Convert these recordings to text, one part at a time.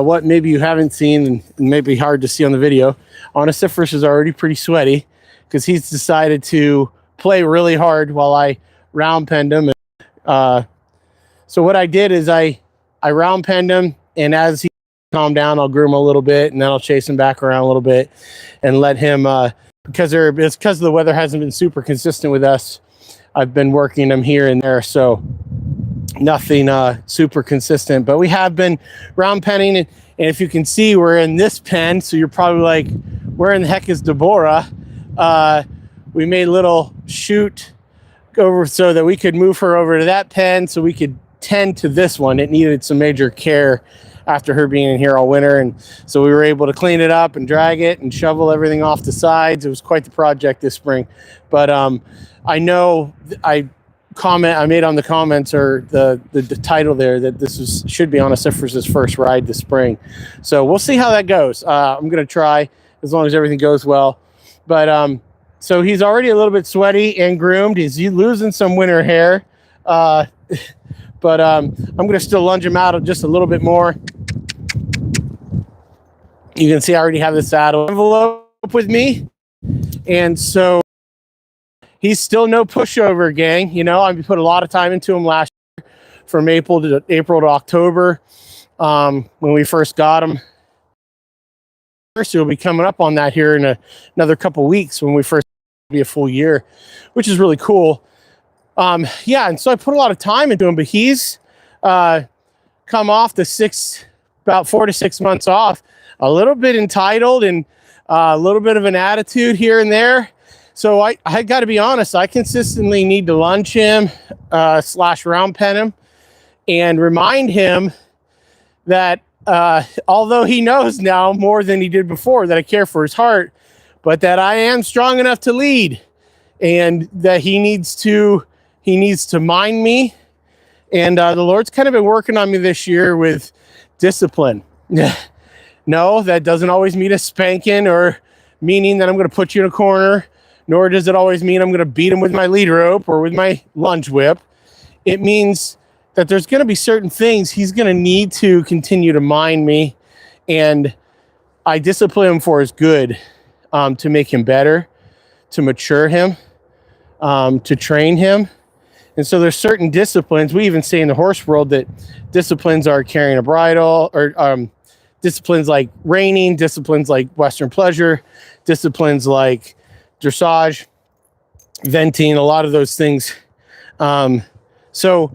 what maybe you haven't seen and maybe hard to see on the video, Onesiphorus is already pretty sweaty because he's decided to play really hard while I round penned him. So what I did is I round penned him, and as he calmed down, I'll groom him a little bit, and then I'll chase him back around a little bit and let him, because the weather hasn't been super consistent with us, I've been working him here and there, so nothing super consistent, but we have been round penning, and if you can see, we're in this pen, so you're probably like, where in the heck is Deborah? We made a little chute over so that we could move her over to that pen so we could tend to this one. It needed some major care after her being in here all winter, and so we were able to clean it up and drag it and shovel everything off the sides. It was quite the project this spring, but I know I made on the comments, or the title there, that this should be Onesiphorus' first ride this spring. So we'll see how that goes. I'm going to try as long as everything goes well. But so he's already a little bit sweaty and groomed. He's losing some winter hair. But I'm going to still lunge him out just a little bit more. You can see I already have the saddle envelope with me. And so he's still no pushover, gang. You know, I put a lot of time into him last year from April to October when we first got him. First, he'll be coming up on that here in another couple weeks when we first be a full year, which is really cool. Yeah, and so I put a lot of time into him, but he's come off about 4 to 6 months off, a little bit entitled and a little bit of an attitude here and there. So I got to be honest, I consistently need to lunge him / round pen him and remind him that although he knows now more than he did before that I care for his heart, but that I am strong enough to lead, and that he needs to mind me. And the Lord's kind of been working on me this year with discipline. No, that doesn't always mean a spanking or meaning that I'm going to put you in a corner, nor does it always mean I'm going to beat him with my lead rope or with my lunge whip. It means that there's going to be certain things he's going to need to continue to mind me, and I discipline him for his good, to make him better, to mature him, to train him. And so there's certain disciplines. We even say in the horse world that disciplines are carrying a bridle, or disciplines like reining, disciplines like Western pleasure, disciplines like dressage, venting, a lot of those things. So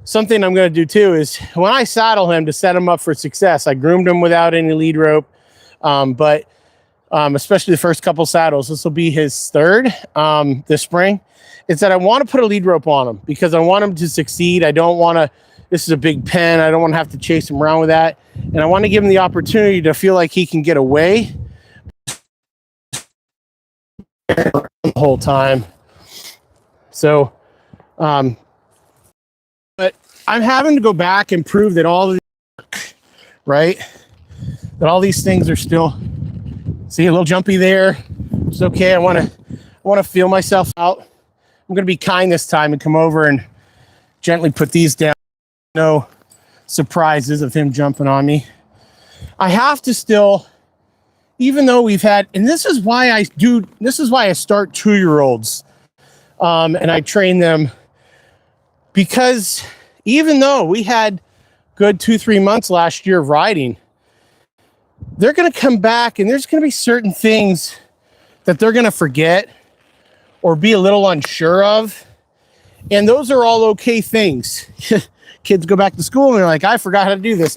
something I'm going to do too is when I saddle him to set him up for success, I groomed him without any lead rope. But especially the first couple saddles, this will be his third this spring. It's that I want to put a lead rope on him because I want him to succeed. I don't want to, this is a big pen, I don't want to have to chase him around with that. And I want to give him the opportunity to feel like he can get away the whole time. So, but I'm having to go back and prove that all of these, right? That all these things are still, see, a little jumpy there. It's okay. I want to feel myself out. I'm going to be kind this time and come over and gently put these down. No surprises of him jumping on me. I have to still, even though we've had, and this is why I start 2-year-olds and I train them, because even though we had good 2-3 months last year of riding, they're going to come back and there's going to be certain things that they're going to forget or be a little unsure of. And those are all okay things. Kids go back to school and they're like, I forgot how to do this.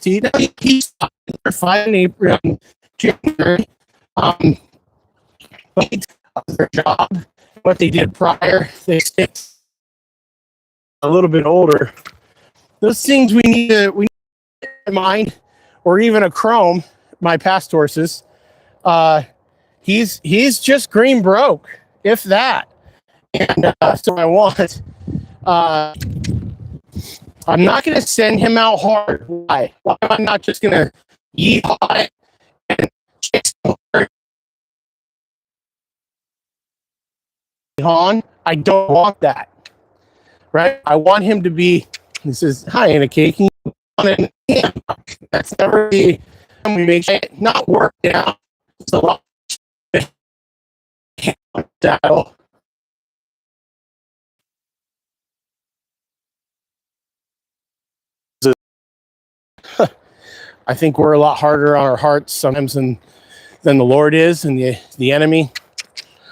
He's fine in April, January. But their job, what they did prior, they stick a little bit older. Those things we need to mind, or even a Chrome, my past horses. He's just green broke, if that. And so I want, I'm not going to send him out hard. Why? Why am I not just going to yeehaw it and chase him hard? I don't want that, right? I want him to be, this is, hi, Anna Kay, can you want it? That's never the, we make it not work out. It's a lot of saddle. I think we're a lot harder on our hearts sometimes than the Lord is, and the enemy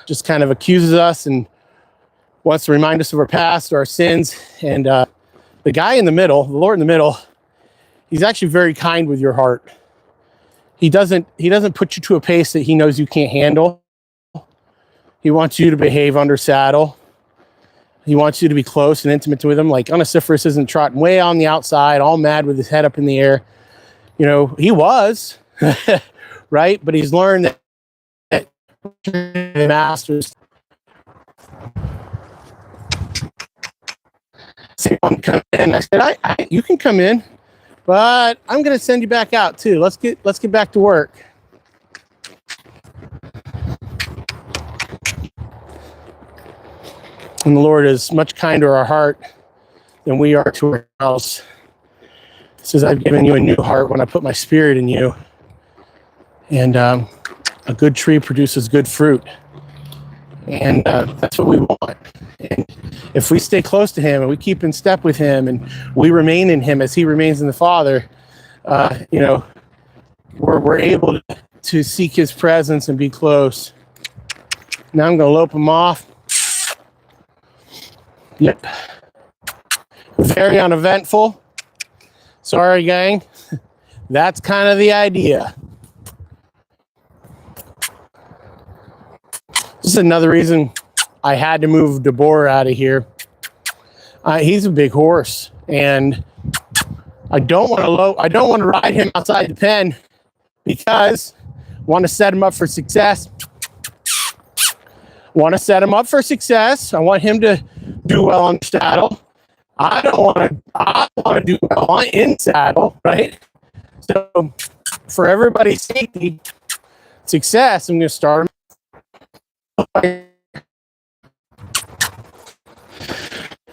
just kind of accuses us and wants to remind us of our past or our sins. And the guy in the middle, the Lord in the middle, he's actually very kind with your heart. He doesn't put you to a pace that he knows you can't handle. He wants you to behave under saddle. He wants you to be close and intimate with him. Like Onesiphorus isn't trotting way on the outside, all mad with his head up in the air. You know, he was, right? But he's learned that the masters say, come in. I said, you can come in, but I'm going to send you back out too. Let's get back to work. And the Lord is much kinder to our heart than we are to ourselves. He says, I've given you a new heart when I put my spirit in you. And a good tree produces good fruit. And that's what we want. And if we stay close to him and we keep in step with him and we remain in him as he remains in the Father, you know, we're able to seek his presence and be close. Now I'm going to lope him off. Yep. Very uneventful. Sorry, gang. That's kind of the idea. This is another reason I had to move DeBoer out of here. He's a big horse, and I don't want to ride him outside the pen because I want to set him up for success. I want him to do well on saddle. I don't want to do well on in saddle, right? So for everybody's safety, success, I'm going to start him.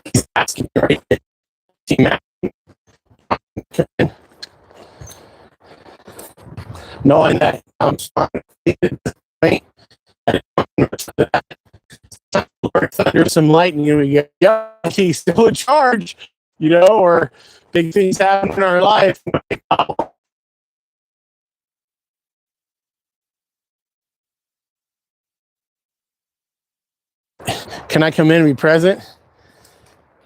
He's asking me right. Knowing that I'm starting to thunder, some lightning, and we get, yeah, he's still in charge, you know, or big things happen in our life. Can I come in and be present?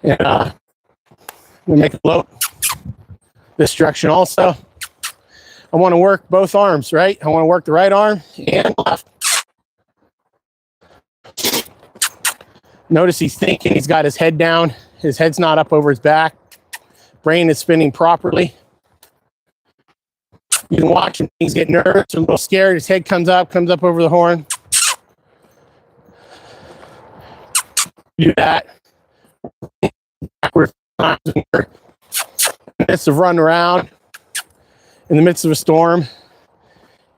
And we make a lope this direction also. I want to work both arms, right? I want to work the right arm and left. Notice he's thinking, he's got his head down. His head's not up over his back. Brain is spinning properly. You can watch him, he's getting nervous, a little scared. His head comes up over the horn. Do that. Backward. In the midst of running around, in the midst of a storm,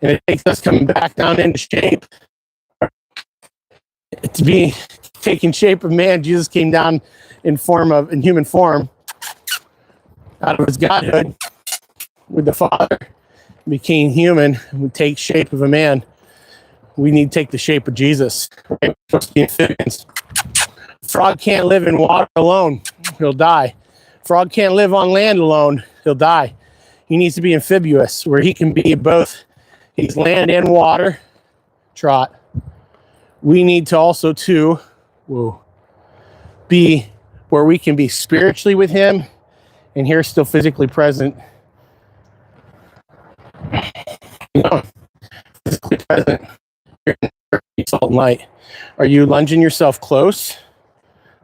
and it takes us coming back down into shape. To be taking shape of man, Jesus came down in human form, out of his godhood with the Father, became human, and would take shape of a man. We need to take the shape of Jesus. Right? We're supposed to be amphibians. Frog can't live in water alone, he'll die. Frog can't live on land alone, he'll die. He needs to be amphibious, where he can be both. He's land and water. Trot. We need to also be where we can be spiritually with him and here still physically present. You know, physically present. You're in salt and light. Are you lunging yourself close? Is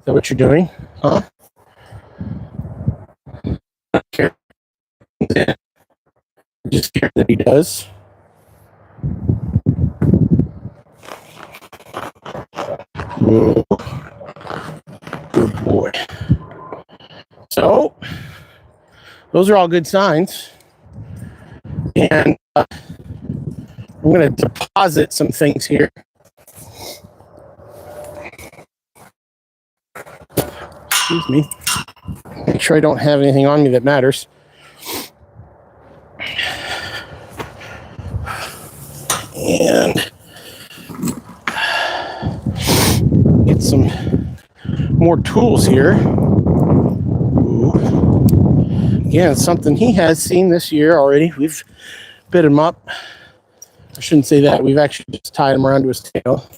that what you're doing? Huh? I'm just scared that he does. Oh, good boy. So, those are all good signs. And I'm going to deposit some things here. Excuse me. Make sure I don't have anything on me that matters. And get some more tools here. Ooh. Again, it's something he has seen this year already. We've bit him up. I shouldn't say that. We've actually just tied him around to his tail.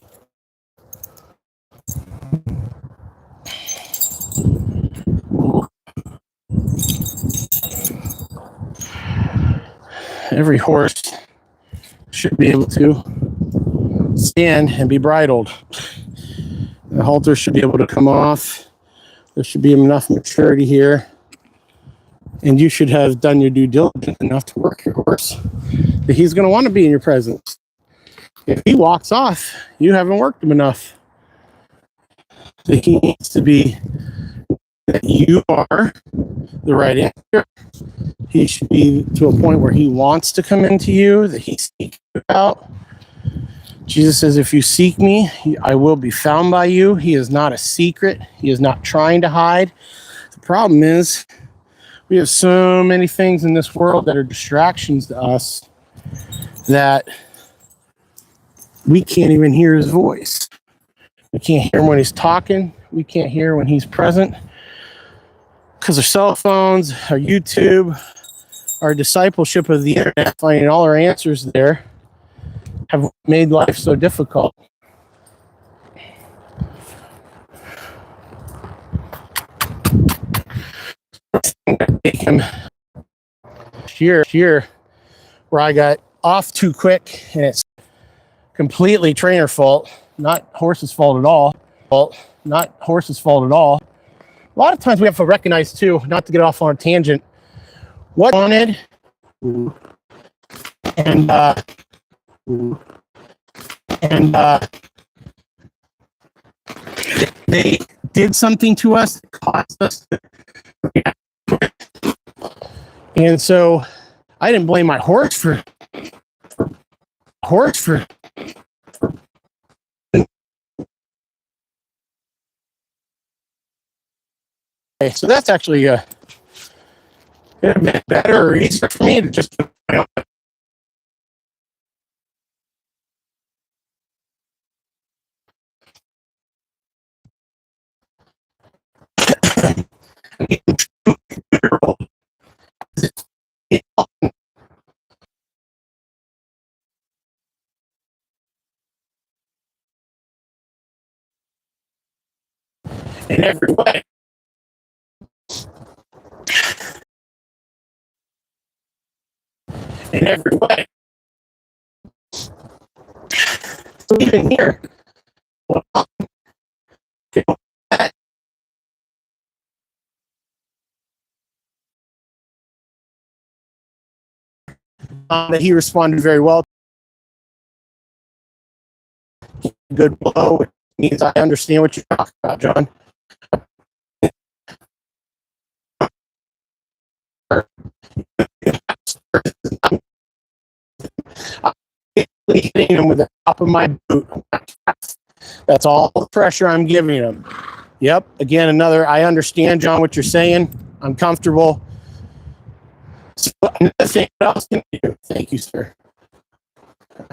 Every horse should be able to stand and be bridled. The halter should be able to come off. There should be enough maturity here. And you should have done your due diligence enough to work your horse that he's going to want to be in your presence. If he walks off, you haven't worked him enough. That he needs to be, that you are the right answer. He should be to a point where he wants to come into you, that he's seeking you out. Jesus says, if you seek me, I will be found by you. He is not a secret. He is not trying to hide. The problem is, we have so many things in this world that are distractions to us that we can't even hear his voice. We can't hear him when he's talking. We can't hear when he's present because our cell phones, our YouTube, our discipleship of the internet, finding all our answers there, have made life so difficult. Take him here where I got off too quick, and it's completely trainer fault, not horse's fault at all. Not horse's fault at all. A lot of times we have to recognize too, not to get off on a tangent, what I wanted, and they did something to us that caused us to react. And so I didn't blame my horse for okay, so that's actually a bit better or easier for me to just in every way. In every way. So even here, that he responded very well. Good blow. It means I understand what you're talking about, John. Hitting him with the top of my boot. That's all the pressure I'm giving him. Yep. Again, another, I understand, John, what you're saying. I'm comfortable. So another thing, what else can I do? Thank you, sir.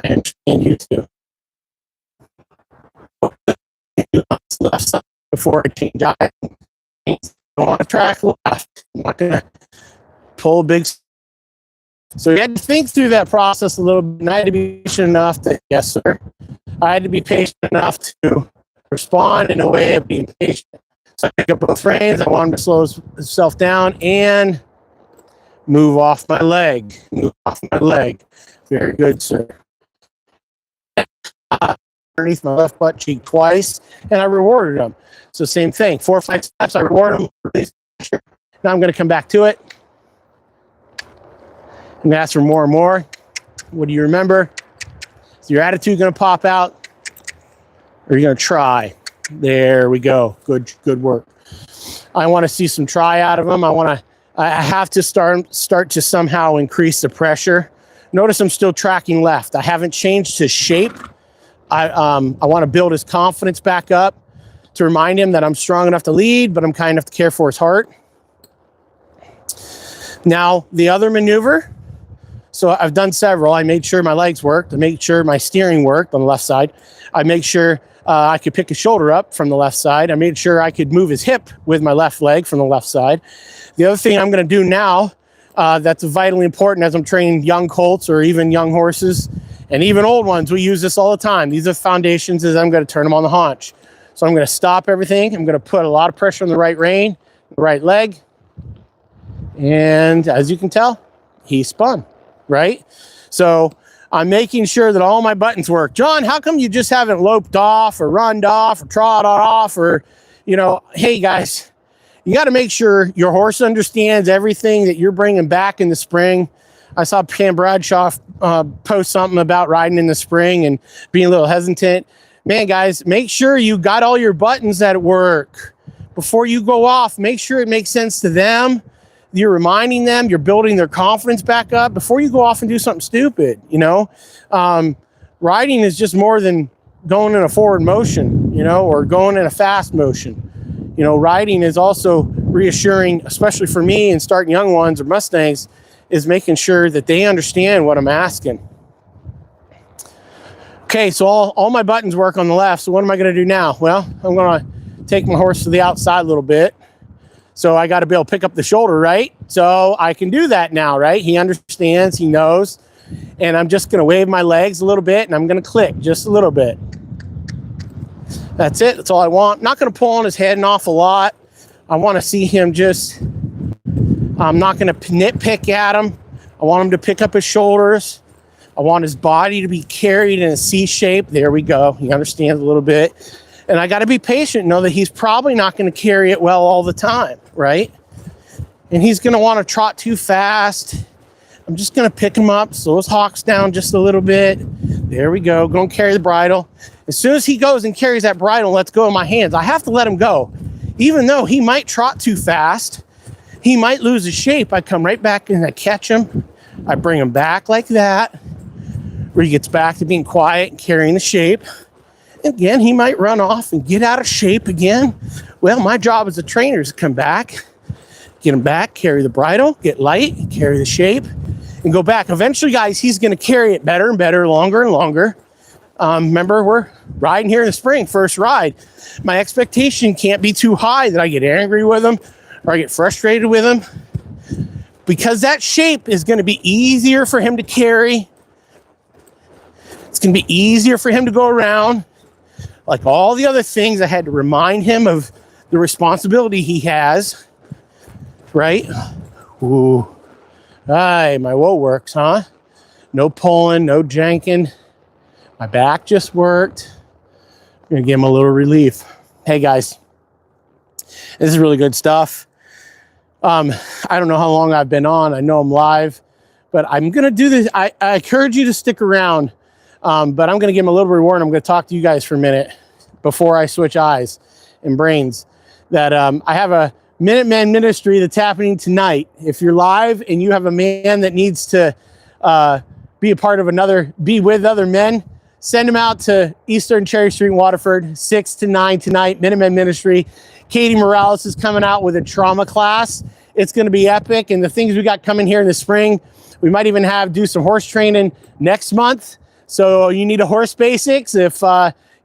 I understand you too. Left side before I change. I don't want to track left. I'm not going to pull a big. So you had to think through that process a little bit, and I had to be patient enough to, yes, sir. I had to be patient enough to respond in a way of being patient. So I pick up both reins. I want him to slow himself down and move off my leg. Move off my leg. Very good, sir. Underneath my left butt cheek twice, and I rewarded him. So same thing, 4 or 5 steps, I reward him. Now I'm going to come back to it. I'm going to ask for more and more. What do you remember? Is your attitude going to pop out? Or are you going to try? There we go. Good work. I want to see some try out of him. I have to start to somehow increase the pressure. Notice I'm still tracking left. I haven't changed his shape. I want to build his confidence back up to remind him that I'm strong enough to lead, but I'm kind enough to care for his heart. Now, the other maneuver, So I've done several. I made sure my legs worked. I made sure my steering worked on the left side. I made sure I could pick his shoulder up from the left side. I made sure I could move his hip with my left leg from the left side. The other thing I'm going to do now that's vitally important as I'm training young colts or even young horses and even old ones, we use this all the time. These are foundations, is I'm going to turn them on the haunch. So I'm going to stop everything. I'm going to put a lot of pressure on the right rein, the right leg. And as you can tell, he spun, right? So I'm making sure that all my buttons work. John, how come you just haven't loped off or runned off or trotted off or, you know, hey guys, you got to make sure your horse understands everything that you're bringing back in the spring. I saw Pam Bradshaw post something about riding in the spring and being a little hesitant. Man, guys, make sure you got all your buttons at work. Before you go off, make sure it makes sense to them. You're reminding them, you're building their confidence back up before you go off and do something stupid, you know? Riding is just more than going in a forward motion, you know, or going in a fast motion. You know, riding is also reassuring, especially for me and starting young ones or Mustangs, is making sure that they understand what I'm asking. Okay, so all my buttons work on the left. So what am I going to do now? Well, I'm going to take my horse to the outside a little bit. So I got to be able to pick up the shoulder, right? So I can do that now, right? He understands, he knows. And I'm just going to wave my legs a little bit and I'm going to click just a little bit. That's it. That's all I want. I'm not going to pull on his head an awful lot. I want to see him just, I'm not going to nitpick at him. I want him to pick up his shoulders. I want his body to be carried in a C shape. There we go. He understands a little bit. And I got to be patient, know that he's probably not going to carry it well all the time, right? And he's going to want to trot too fast. I'm just going to pick him up, slow his hocks down just a little bit. There we go. Go and carry the bridle. As soon as he goes and carries that bridle and lets go of my hands, I have to let him go. Even though he might trot too fast, he might lose his shape. I come right back and I catch him. I bring him back like that, where he gets back to being quiet and carrying the shape. Again, he might run off and get out of shape again. Well, my job as a trainer is to come back, get him back, carry the bridle, get light, carry the shape, and go back. Eventually, guys, he's going to carry it better and better, longer and longer. Remember, we're riding here in the spring, first ride. My expectation can't be too high that I get angry with him or I get frustrated with him, because that shape is going to be easier for him to carry. It's going to be easier for him to go around. Like all the other things, I had to remind him of the responsibility he has, right? Ooh. Aye, my whoa works, huh? No pulling, no janking. My back just worked. I'm going to give him a little relief. Hey, guys, this is really good stuff. I don't know how long I've been on. I know I'm live, but I'm going to do this. I encourage you to stick around. But I'm going to give him a little reward. I'm going to talk to you guys for a minute before I switch eyes and brains. That I have a Minutemen ministry that's happening tonight. If you're live and you have a man that needs to be a part of be with other men, send him out to Eastern Cherry Street in Waterford, 6 to 9 tonight, Minutemen ministry. Katie Morales is coming out with a trauma class. It's going to be epic. And the things we got coming here in the spring, we might even do some horse training next month. So you need a horse basics. If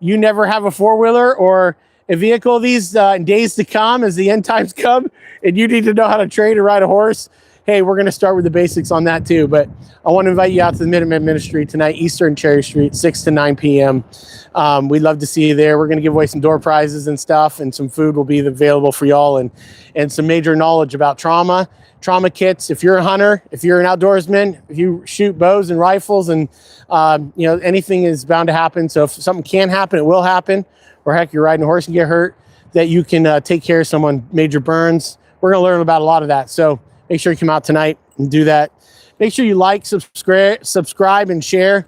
you never have a four-wheeler or a vehicle these days to come as the end times come, and you need to know how to train and ride a horse, hey, we're going to start with the basics on that too. But I want to invite you out to the Minutemen Ministry tonight, Eastern Cherry Street, 6 to 9 p.m. We'd love to see you there. We're going to give away some door prizes and stuff, and some food will be available for y'all, and some major knowledge about trauma kits. If you're a hunter, if you're an outdoorsman, if you shoot bows and rifles, and anything is bound to happen. So if something can happen, it will happen. Or heck, you're riding a horse and get hurt, that you can take care of someone, major burns. We're going to learn about a lot of that. So make sure you come out tonight and do that. Make sure you like, subscribe, and share.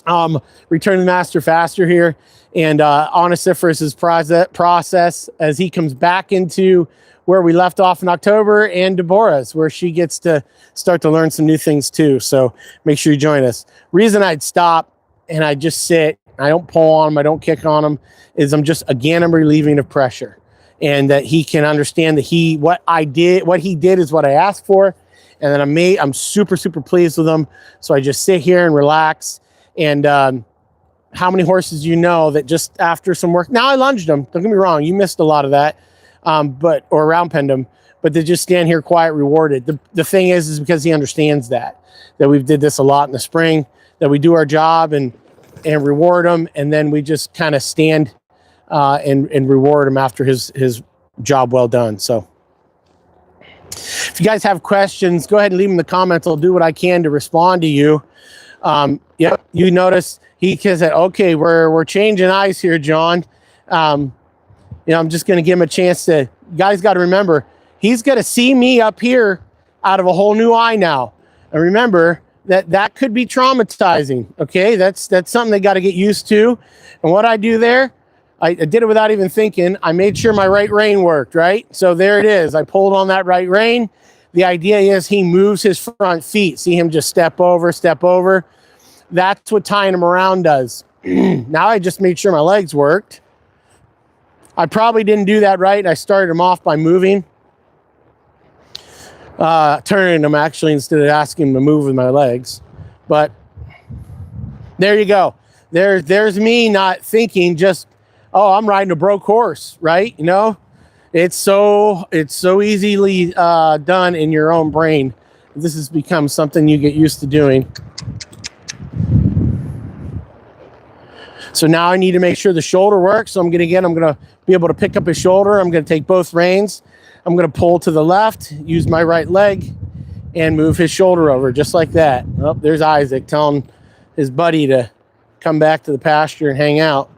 Return to the Master Faster here. And Onesiphorus's process as he comes back into where we left off in October, and Deborah's, where she gets to start to learn some new things too. So make sure you join us. Reason I'd stop and I just sit, I don't pull on him, I don't kick on him, is I'm relieving of pressure, and that he can understand that what he did is what I asked for, And then I'm super, super pleased with them. So I just sit here and relax. And how many horses you know that just after some work, now I lunged them, don't get me wrong, you missed a lot of that, or round penned them, but they just stand here quiet, rewarded. The thing is because he understands that we've did this a lot in the spring, that we do our job and reward him, and then we just kind of stand and reward him after his job well done. So if you guys have questions, go ahead and leave them in the comments. I'll do what I can to respond to you. Yep, you notice he said, okay, we're changing eyes here, John. I'm just going to give him a chance to, you guys got to remember, he's going to see me up here out of a whole new eye now. And remember that could be traumatizing. Okay. That's something they got to get used to. And what I do there, I did it without even thinking. I made sure my right rein worked, right? So there it is. I pulled on that right rein. The idea is he moves his front feet. See him just step over. That's what tying him around does. Now I just made sure my legs worked. I probably didn't do that right. I started him off by moving. Turning him actually instead of asking him to move with my legs. But there you go. There's me not thinking just, oh, I'm riding a broke horse, right? You know, it's so easily done in your own brain. This has become something you get used to doing. So now I need to make sure the shoulder works. So I'm going to be able to pick up his shoulder. I'm going to take both reins. I'm going to pull to the left, use my right leg, and move his shoulder over just like that. Oh, there's Isaac telling his buddy to come back to the pasture and hang out,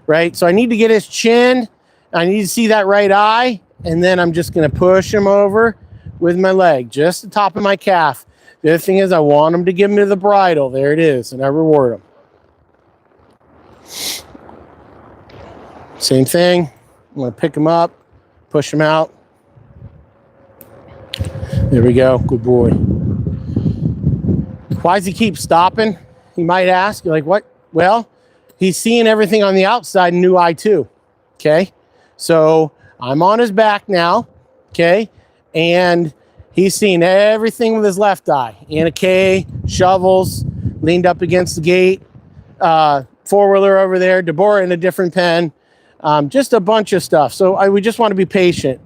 right? So I need to get his chin. I need to see that right eye, and then I'm just going to push him over with my leg, just the top of my calf. The other thing is I want him to give me to the bridle. There it is, and I reward him. Same thing. I'm going to pick him up, push him out. There we go. Good boy. Why does he keep stopping? You might ask. You're like, what? Well, he's seeing everything on the outside in new eye too. Okay. So I'm on his back now. Okay. And he's seeing everything with his left eye. Anna Kay, shovels, leaned up against the gate, four-wheeler over there, Deborah in a different pen, just a bunch of stuff. So we just want to be patient.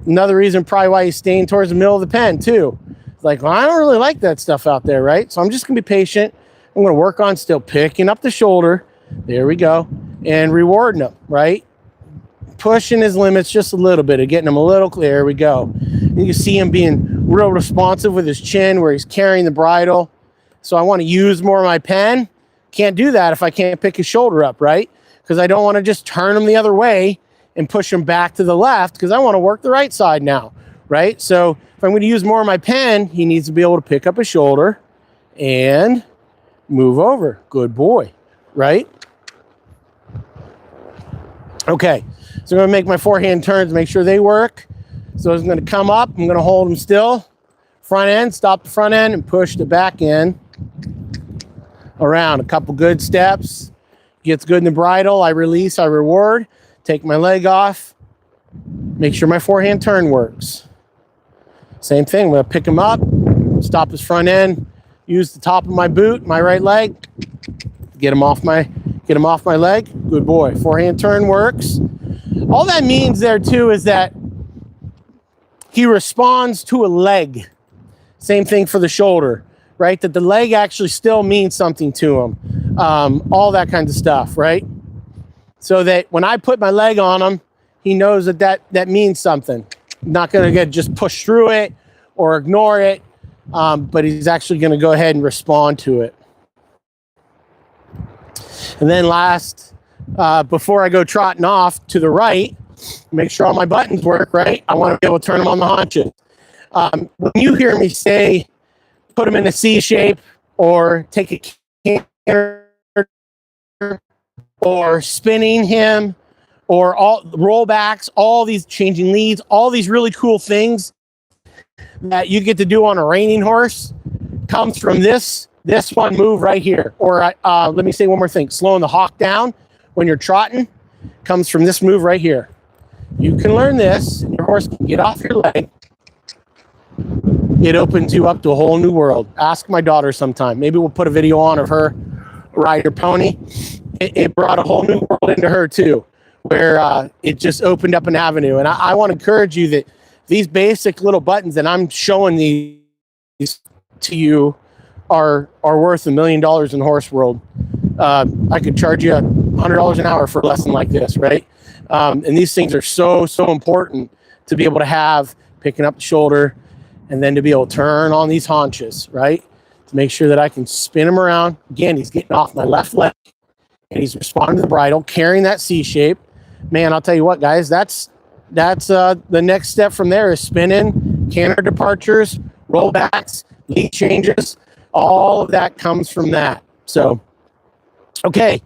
Another reason probably why he's staying towards the middle of the pen too. Like, well, I don't really like that stuff out there, right? So I'm just going to be patient. I'm going to work on still picking up the shoulder. There we go. And rewarding him, right? Pushing his limits just a little bit and getting him a little clear. There we go. You can see him being real responsive with his chin where he's carrying the bridle. So I want to use more of my pen. Can't do that if I can't pick his shoulder up, right? Because I don't want to just turn him the other way and push him back to the left because I want to work the right side now, right? So if I'm going to use more of my pen, he needs to be able to pick up his shoulder and move over. Good boy, right? Okay, so I'm going to make my forehand turns, make sure they work. So I'm going to come up, I'm going to hold him still. Front end, stop the front end and push the back end around. A couple good steps. Gets good in the bridle. I release, I reward. Take my leg off. Make sure my forehand turn works. Same thing. I'm going to pick him up, stop his front end, use the top of my boot, my right leg, get him off my leg. Good boy. Forehand turn works. All that means there too is that he responds to a leg. Same thing for the shoulder, right? That the leg actually still means something to him. All that kind of stuff, right? So that when I put my leg on him, he knows that means something. I'm not going to get just push through it or ignore it, but he's actually going to go ahead and respond to it. And then last, before I go trotting off to the right, make sure all my buttons work, right? I want to be able to turn them on the haunches. When you hear me say, put them in a C shape or take a canter or spinning him or all rollbacks, all these changing leads, all these really cool things that you get to do on a reining horse comes from this one move right here. Or let me say one more thing. Slowing the hawk down when you're trotting comes from this move right here. You can learn this and your horse can get off your leg it opens you up to a whole new world. Ask my daughter sometime. Maybe we'll put a video on of her ride her pony. It brought a whole new world into her too, where it just opened up an avenue. And I want to encourage you that these basic little buttons that I'm showing these to you are worth $1 million in the horse world. I could charge you $100 an hour for a lesson like this, right? And these things are so important to be able to have, picking up the shoulder, and then to be able to turn on these haunches, right? To make sure that I can spin him around. Again, he's getting off my left leg, and he's responding to the bridle, carrying that C shape. Man, I'll tell you what, guys, that's the next step from there is spinning, canter departures, rollbacks, lead changes. All of that comes from that. So, okay.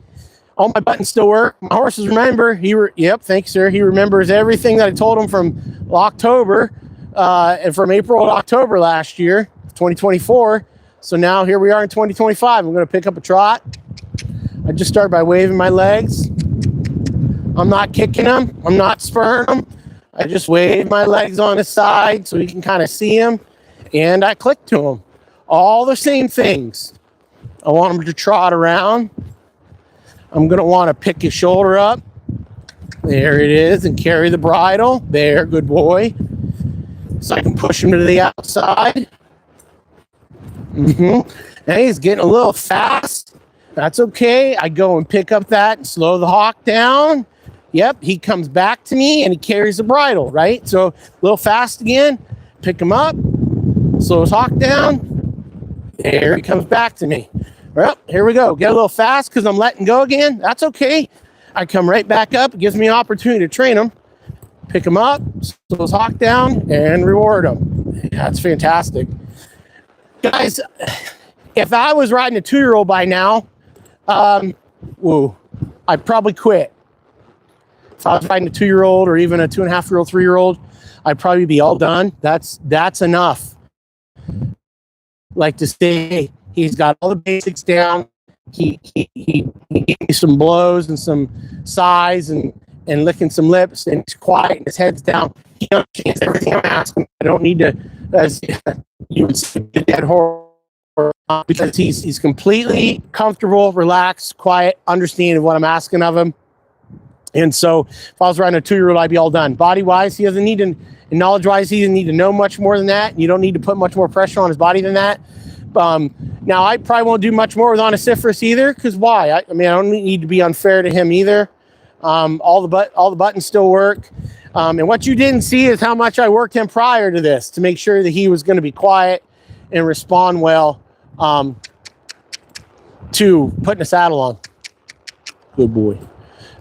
All my buttons still work. My horses remember. Yep, thanks, sir. He remembers everything that I told him from October and from April to October last year, 2024. So now here we are in 2025. I'm going to pick up a trot. I just start by waving my legs. I'm not kicking them. I'm not spurring them. I just wave my legs on the side so you can kind of see them. And I click to them. All the same things. I want them to trot around. I'm going to want to pick his shoulder up. There it is. And carry the bridle. There, good boy. So I can push him to the outside. And he's getting a little fast. That's okay. I go and pick up that and slow the hawk down. Yep, he comes back to me and he carries the bridle, right? So a little fast again. Pick him up. Slow his hawk down. There he comes back to me. Well, here we go. Get a little fast because I'm letting go again. That's okay. I come right back up. It gives me an opportunity to train him. Pick him up, slow his hawk down, and reward him. That's fantastic. Guys, if I was riding a 2-year-old by now, I'd probably quit. If I was riding a 2-year-old or even a 2.5-year-old, 3-year-old, I'd probably be all done. That's enough. Like to say, he's got all the basics down. He gave me some blows and some sighs and licking some lips, and he's quiet and his head's down. He understands everything I'm asking. I don't need to, as you would say, get that horror, because he's completely comfortable, relaxed, quiet, understanding what I'm asking of him. And so if I was riding a 2-year-old, I'd be all done. Body-wise, he doesn't need to, and knowledge-wise, he doesn't need to know much more than that. You don't need to put much more pressure on his body than that. Now, I probably won't do much more with Sippys either, because why? I don't need to be unfair to him either. All the buttons still work. And what you didn't see is how much I worked him prior to this to make sure that he was going to be quiet and respond well to putting a saddle on. Good boy.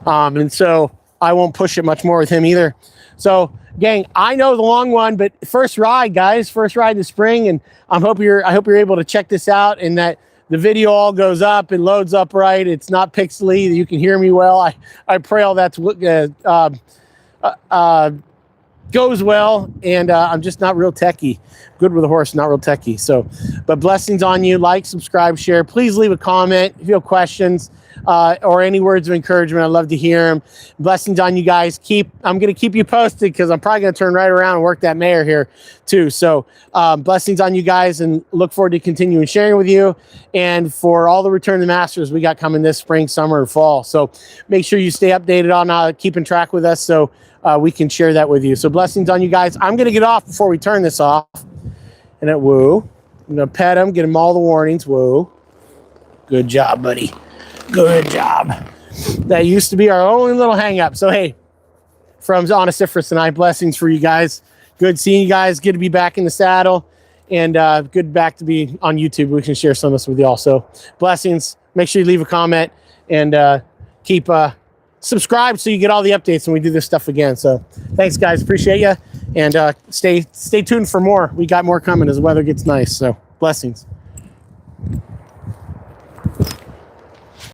And so I won't push it much more with him either. So, gang, I know the long one, but first ride, guys, first ride in the spring, and I hope you're able to check this out and that the video all goes up and loads up right. It's not pixely. You can hear me well. I pray all that's goes well, and I'm just not real techie. Good with a horse, not real techie. So, but blessings on you. Like, subscribe, share. Please leave a comment if you have questions or any words of encouragement. I'd love to hear them. Blessings on you guys. I'm going to keep you posted because I'm probably going to turn right around and work that mare here too. So blessings on you guys, and look forward to continuing sharing with you and for all the Return to the Masters we got coming this spring, summer, and fall. So make sure you stay updated on keeping track with us so we can share that with you. So blessings on you guys. I'm going to get off before we turn this off. And at woo, I'm going to pet him, get him all the warnings. Woo. Good job, buddy. Good job. That used to be our only little hang up. So, hey, from Sippys tonight, blessings for you guys. Good seeing you guys. Good to be back in the saddle, and good back to be on YouTube. We can share some of this with you all. So, blessings. Make sure you leave a comment and keep subscribed so you get all the updates when we do this stuff again. So, thanks, guys. Appreciate you. And stay tuned for more. We got more coming as the weather gets nice. So, blessings.